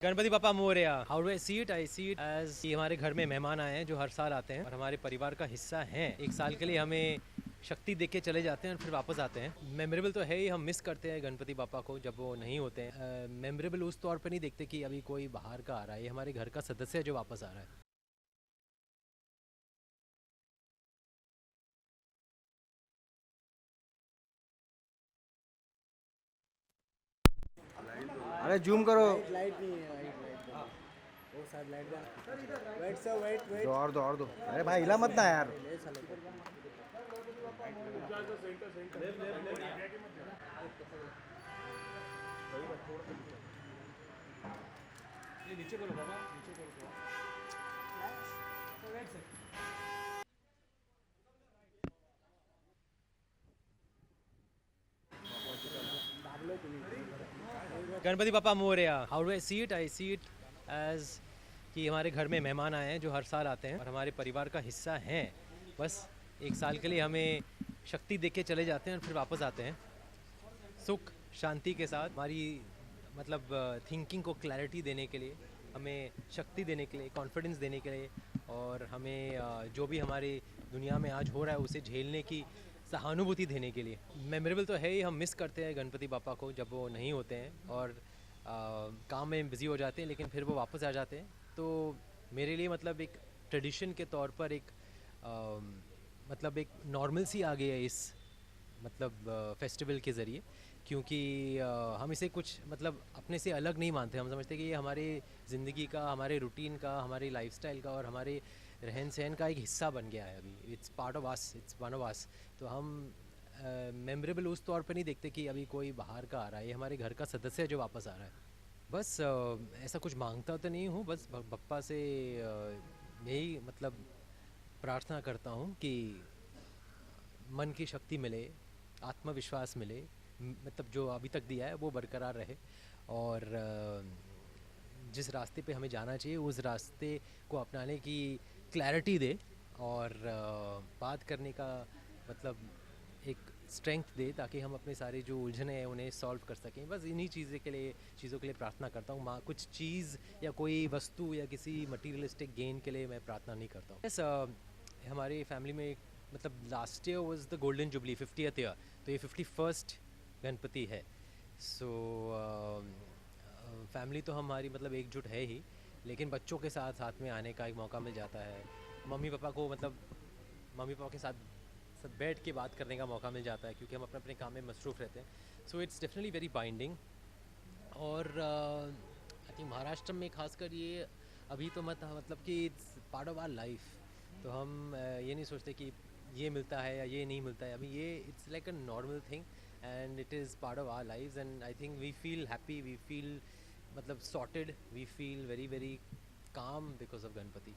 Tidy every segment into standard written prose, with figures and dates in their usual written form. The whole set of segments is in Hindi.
Ganpati Bappa Morya. How do I see it? I see it as कि हमारे घर में मेहमान आए हैं जो हर साल आते हैं और हमारे परिवार का हिस्सा हैं। एक साल के लिए हमें शक्ति देख के चले जाते हैं और फिर वापस आते हैं। मेमोरेबल तो है ही, हम मिस करते हैं गणपति पापा को जब वो नहीं होते हैं। मेमोरेबल उस तौर पर नहीं देखते कि अभी कोई बाहर का आ रहा है, ये हमारे घर का सदस्य है जो वापस आ रहा है। अरे जूम करो। लाइट नहीं है, लाइट वो शायद लाइट का वेट सर वेट दो और दो और दो। अरे भाई हिला मत ना यार। ले साले को नीचे करो बाबा, नीचे करो। Ganpati Bappa Morya. How do I see it? I see it as कि हमारे घर में मेहमान आए हैं जो हर साल आते हैं और हमारे परिवार का हिस्सा हैं। बस एक साल के लिए हमें शक्ति देख के चले जाते हैं और फिर वापस आते हैं सुख शांति के साथ। हमारी मतलब थिंकिंग को क्लैरिटी देने के लिए, हमें शक्ति देने के लिए, कॉन्फिडेंस देने के लिए, और हमें जो भी हमारी दुनिया में आज हो रहा है उसे झेलने की सहानुभूति देने के लिए। मेमोरेबल तो है ही, हम मिस करते हैं गणपति पापा को जब वो नहीं होते हैं और काम में बिज़ी हो जाते हैं, लेकिन फिर वो वापस आ जाते हैं। तो मेरे लिए मतलब एक ट्रेडिशन के तौर पर एक मतलब एक नॉर्मल सी आ गई है इस मतलब फेस्टिवल के ज़रिए, क्योंकि हम इसे कुछ मतलब अपने से अलग नहीं मानते। हम समझते हैं कि ये हमारे ज़िंदगी का, हमारे रूटीन का, हमारी लाइफस्टाइल का और हमारे रहन सहन का एक हिस्सा बन गया है अभी। It's part of us, it's one of us. तो हम मेमोरेबल उस तौर पर नहीं देखते कि अभी कोई बाहर का आ रहा है, ये हमारे घर का सदस्य है जो वापस आ रहा है। बस ऐसा कुछ मांगता तो नहीं हूँ, बस बप्पा से यही मतलब प्रार्थना करता हूँ कि मन की शक्ति मिले, आत्मविश्वास मिले, मतलब जो अभी तक दिया है वो बरकरार रहे, और जिस रास्ते पे हमें जाना चाहिए उस रास्ते को अपनाने की क्लैरिटी दे, और बात करने का मतलब एक स्ट्रेंथ दे, ताकि हम अपने सारे जो उलझने हैं उन्हें सॉल्व कर सकें। बस इन्हीं चीज़ों के लिए प्रार्थना करता हूँ। माँ कुछ चीज़ या कोई वस्तु या किसी मटीरियलिस्टिक गेन के लिए मैं प्रार्थना नहीं करता हूँ। यस, हमारी फैमिली में मतलब last year was the golden jubilee, 50th year, तो ये 51st गणपति है। सो फैमिली तो हमारी मतलब एकजुट है ही, लेकिन बच्चों के साथ साथ में आने का एक मौका मिल जाता है। मम्मी पापा को मतलब मम्मी पापा के साथ सब बैठ के बात करने का मौका मिल जाता है, क्योंकि हम अपने अपने काम में मसरूफ़ रहते हैं। So it's definitely very binding. और आई थिंक महाराष्ट्र में खासकर ये अभी तो मतलब कि it's part of our life. तो हम ये नहीं सोचते कि ये मिलता है या ये नहीं मिलता है। अभी ये it's like a normal thing and it is part of our lives, and I think we feel happy, we feel मतलब sorted, we feel very very calm because of Ganapati.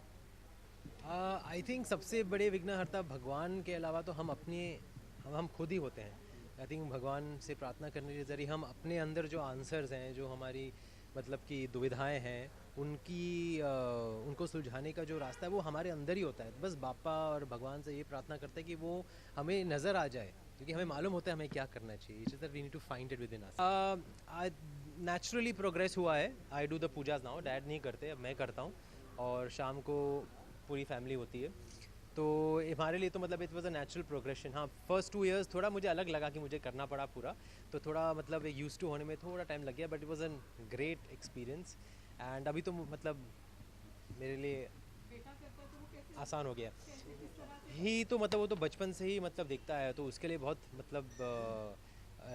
I think सबसे बड़े विघ्नहर्ता भगवान के अलावा तो हम खुद ही होते हैं। आई थिंक भगवान से प्रार्थना करने के ज़रिए हम अपने अंदर जो आंसर्स हैं, जो हमारी मतलब कि दुविधाएं हैं, उनको सुलझाने का जो रास्ता है वो हमारे अंदर ही होता है। बस बापा और भगवान से ये प्रार्थना करते हैं कि वो हमें नज़र आ जाए, क्योंकि हमें मालूम होता है हमें क्या करना चाहिए। It's that we need to find it within us. Naturally progress हुआ है। I do the pujas now, dad नहीं करते, अब मैं करता हूँ, और शाम को पूरी फैमिली होती है। तो हमारे लिए तो मतलब it was a natural progression. हाँ, फर्स्ट 2 years थोड़ा मुझे अलग लगा कि मुझे करना पड़ा पूरा, तो थोड़ा मतलब यूज़ टू होने में थोड़ा टाइम लग गया, but it was an great experience. And अभी तो मतलब मेरे लिए आसान हो गया ही। तो मतलब वो तो बचपन से ही मतलब देखता है, तो उसके लिए बहुत मतलब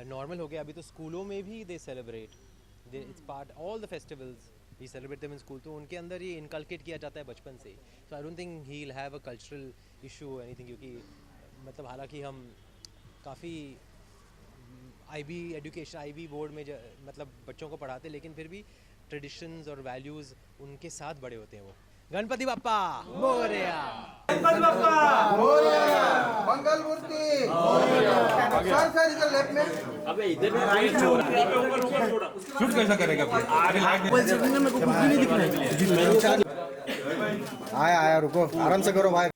नॉर्मल हो गया। अभी तो स्कूलों में भी they celebrate, it's part all the festivals we celebrate them in school, तो उनके अंदर ये इनकलकेट किया जाता है बचपन से ही। So I don't think he will have a cultural issue anything, क्योंकि मतलब हालांकि हम काफ़ी आईबी एजुकेशन, आईबी बोर्ड में मतलब बच्चों को पढ़ाते, लेकिन फिर भी ट्रेडिशंस और वैल्यूज़ उनके साथ बड़े होते हैं वो। गणपति बाप्पा मोरया। गणपति बप्पा मोरया। मंगल मूर्ति मोरया। सर इधर लेफ्ट में। अबे इधर में राइट में शूट कैसा करेगा फिर? अभी लाइट में मेरे को कुछ भी नहीं दिख रहा है। आया आया, रुको आराम से करो भाई।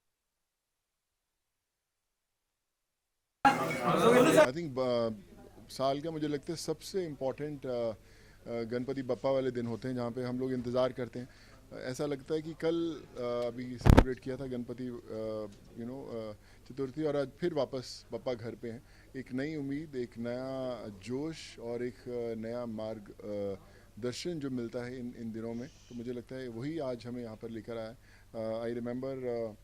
आई थिंक साल का मुझे लगता है सबसे इम्पोर्टेंट गणपति बप्पा वाले दिन होते हैं, जहाँ पे हम लोग इंतज़ार करते हैं। ऐसा लगता है कि कल अभी सेलिब्रेट किया था गणपति चतुर्थी, और आज फिर वापस बप्पा घर पे हैं। एक नई उम्मीद, एक नया जोश और एक नया मार्ग दर्शन जो मिलता है इन दिनों में, तो मुझे लगता है वही आज हमें यहाँ पर लेकर आया। आई रिमेंबर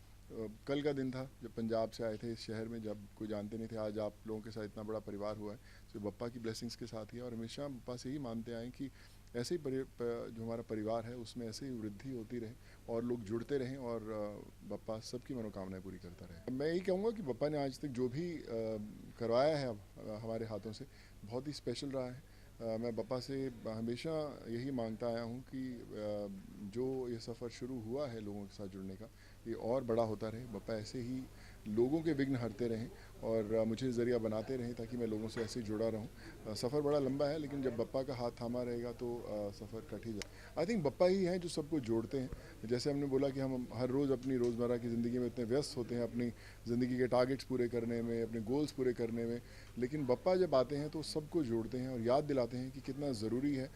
कल का दिन था जब पंजाब से आए थे इस शहर में, जब कोई जानते नहीं थे। आज आप लोगों के साथ इतना बड़ा परिवार हुआ है, तो बप्पा की ब्लेसिंग्स के साथ ही। और हमेशा बप्पा से ही मानते आए कि ऐसे ही जो हमारा परिवार है उसमें ऐसे ही वृद्धि होती रहे और लोग जुड़ते रहें, और बप्पा सबकी मनोकामनाएं पूरी करता रहे। मैं यही कहूँगा कि बप्पा ने आज तक जो भी करवाया है हमारे हाथों से, बहुत ही स्पेशल रहा है। मैं बप्पा से हमेशा यही मांगता आया हूँ कि जो ये सफ़र शुरू हुआ है लोगों के साथ जुड़ने का, ये और बड़ा होता रहे। बप्पा ऐसे ही लोगों के विघ्न हरते रहें और मुझे ज़रिया बनाते रहें, ताकि मैं लोगों से ऐसे जुड़ा रहूं। सफ़र बड़ा लंबा है, लेकिन जब बप्पा का हाथ थामा रहेगा तो सफ़र कट ही जाए। आई थिंक बप्पा ही हैं जो सबको जोड़ते हैं। जैसे हमने बोला कि हम हर रोज़ अपनी रोज़मर्रा की ज़िंदगी में इतने व्यस्त होते हैं, अपनी ज़िंदगी के टारगेट्स पूरे करने में, अपने गोल्स पूरे करने में, लेकिन बप्पा जब आते हैं तो सबको जोड़ते हैं और याद दिलाते हैं कि कितना ज़रूरी है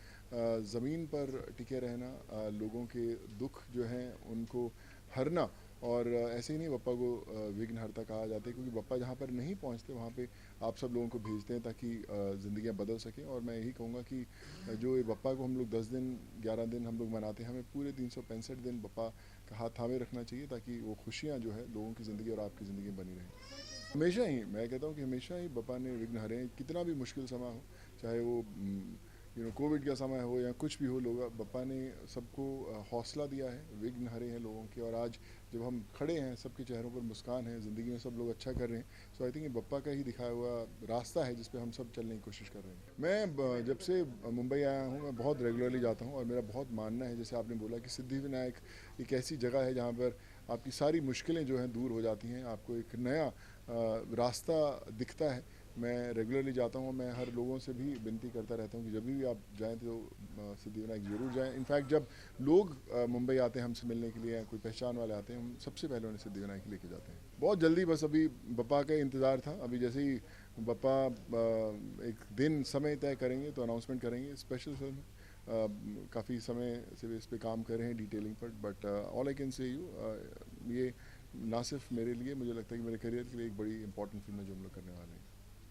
ज़मीन पर टिके रहना, लोगों के दुख जो हैं उनको हरना। और ऐसे ही नहीं बप्पा को विघ्नहर्ता कहा जाता है, क्योंकि बप्पा जहाँ पर नहीं पहुँचते वहाँ पे आप सब लोगों को भेजते हैं ताकि ज़िंदगियाँ बदल सकें। और मैं यही कहूँगा कि जो ये बप्पा को हम लोग 10 दिन 11 दिन हम लोग मनाते हैं, हमें पूरे 365 दिन बप्पा का हाथ थामे रखना चाहिए, ताकि वो खुशियाँ जो है लोगों की ज़िंदगी और आपकी ज़िंदगी में बनी रहें। हमेशा ही मैं कहता हूँ कि हमेशा ही बप्पा ने विघ्न हरे हैं, कितना भी मुश्किल समय हो, चाहे वो कोविड का समय हो या कुछ भी हो, लोग बप्पा ने सबको हौसला दिया है, विघ्न हरे हैं लोगों के। और आज जब हम खड़े हैं, सबके चेहरों पर मुस्कान है, ज़िंदगी में सब लोग अच्छा कर रहे हैं। सो आई थिंक ये बप्पा का ही दिखाया हुआ रास्ता है जिस पे हम सब चलने की कोशिश कर रहे हैं। मैं जब से मुंबई आया हूँ, मैं बहुत रेगुलरली जाता हूँ, और मेरा बहुत मानना है, जैसे आपने बोला, कि सिद्धिविनायक एक ऐसी जगह है जहाँ पर आपकी सारी मुश्किलें जो हैं दूर हो जाती हैं, आपको एक नया रास्ता दिखता है। मैं रेगुलरली जाता हूँ। मैं हर लोगों से भी विनती करता रहता हूँ कि जब भी आप जाएँ तो सिद्धिविनायक ज़रूर जाएँ। इनफैक्ट जब लोग मुंबई आते हैं हमसे मिलने के लिए, या कोई पहचान वाले आते हैं, हम सबसे पहले उन्हें सिद्धिविनायक लेके जाते हैं। बहुत जल्दी, बस अभी बप्पा का इंतज़ार था। अभी जैसे ही बप्पा एक दिन समय तय करेंगे तो अनाउंसमेंट करेंगे। स्पेशल फिल्म काफ़ी समय से इस पर काम कर रहे हैं, डिटेलिंग पर। But all I can say ये ना सिर्फ मेरे लिए, मुझे लगता है कि मेरे करियर के लिए एक बड़ी इंपॉर्टेंट फिल्म है जो हम लोग करने वाले हैं।